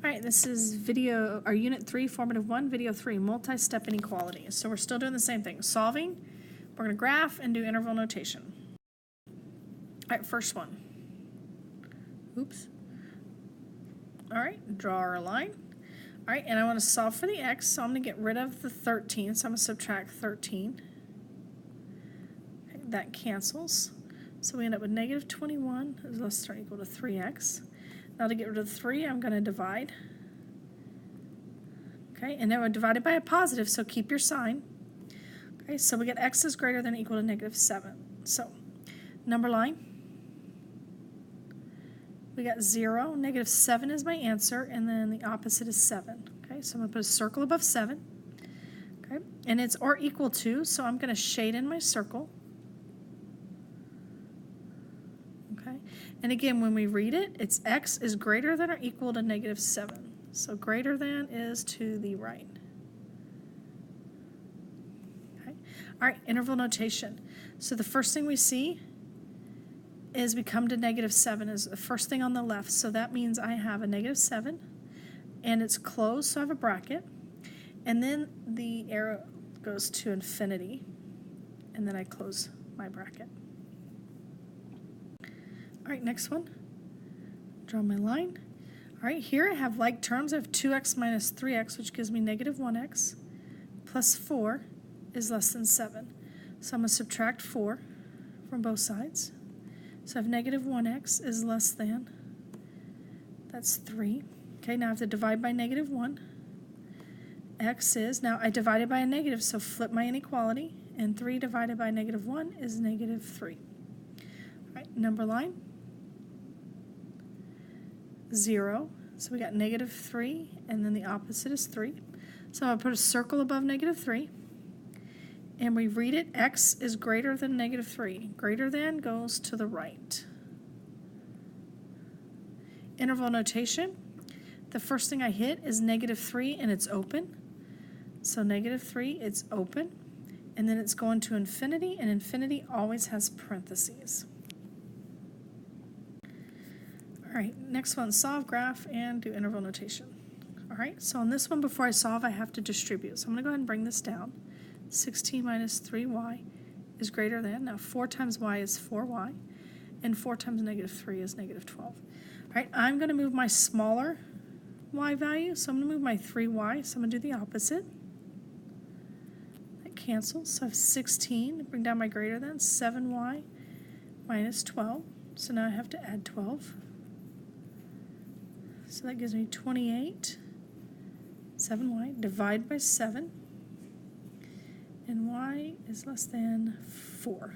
All right, this is video, our Unit 3, Formative 1, Video 3, multi-step inequalities. So we're still doing the same thing. Solving, we're going to graph and do interval notation. All right, first one. Oops. All right, draw our line. All right, and I want to solve for the x, so I'm going to get rid of the 13, so I'm going to subtract 13. Okay, that cancels. So we end up with negative 21 is less than or equal to 3x. Now to get rid of 3, I'm going to divide. Okay, and then we're divided by a positive, so keep your sign. Okay, so we get x is greater than or equal to negative 7. So, number line. We got 0, negative 7 is my answer, and then the opposite is 7. Okay, so I'm going to put a circle above 7. Okay, and it's or equal to, so I'm going to shade in my circle. Okay, and again, when we read it, it's x is greater than or equal to negative 7. So greater than is to the right. Okay, all right, interval notation. So the first thing we see is we come to negative 7 is the first thing on the left. So that means I have a negative 7, and it's closed, so I have a bracket. And then the arrow goes to infinity, and then I close my bracket. All right, next one. Draw my line. All right, here I have like terms. I have 2x minus 3x, which gives me negative 1x, plus 4 is less than 7. So I'm going to subtract 4 from both sides. So I have negative 1x is less than, that's 3. Okay, now I have to divide by negative 1. X is, now I divided by a negative, so flip my inequality, and 3 divided by negative 1 is negative 3. All right, number line. 0, so we got negative 3, and then the opposite is 3. So I'll put a circle above negative 3, and we read it, x is greater than negative 3. Greater than goes to the right. Interval notation, the first thing I hit is negative 3, and it's open. So negative 3, it's open, and then it's going to infinity, and infinity always has parentheses. All right, next one, solve graph and do interval notation. All right, so on this one, before I solve, I have to distribute. So I'm going to go ahead and bring this down. 16 minus 3y is greater than, now 4 times y is 4y, and 4 times negative 3 is negative 12. All right, I'm going to move my smaller y value, so I'm going to move my 3y, so I'm going to do the opposite. That cancels, so I have 16, bring down my greater than, 7y minus 12, so now I have to add 12. So that gives me 28, 7y, divide by 7, and y is less than 4.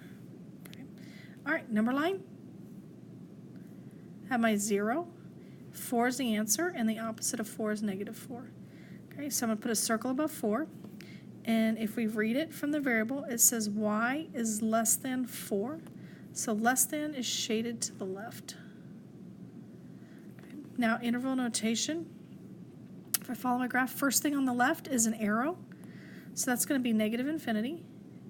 Okay. All right, number line. Have my 0. 4 is the answer, and the opposite of 4 is negative 4. Okay, so I'm going to put a circle above 4, and if we read it from the variable, it says y is less than 4, so less than is shaded to the left. Now, interval notation, if I follow my graph, first thing on the left is an arrow. So that's going to be negative infinity.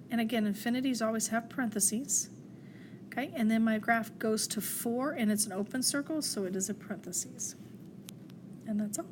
And again, infinities always have parentheses. Okay, and then my graph goes to 4, and it's an open circle, so it is a parentheses. And that's all.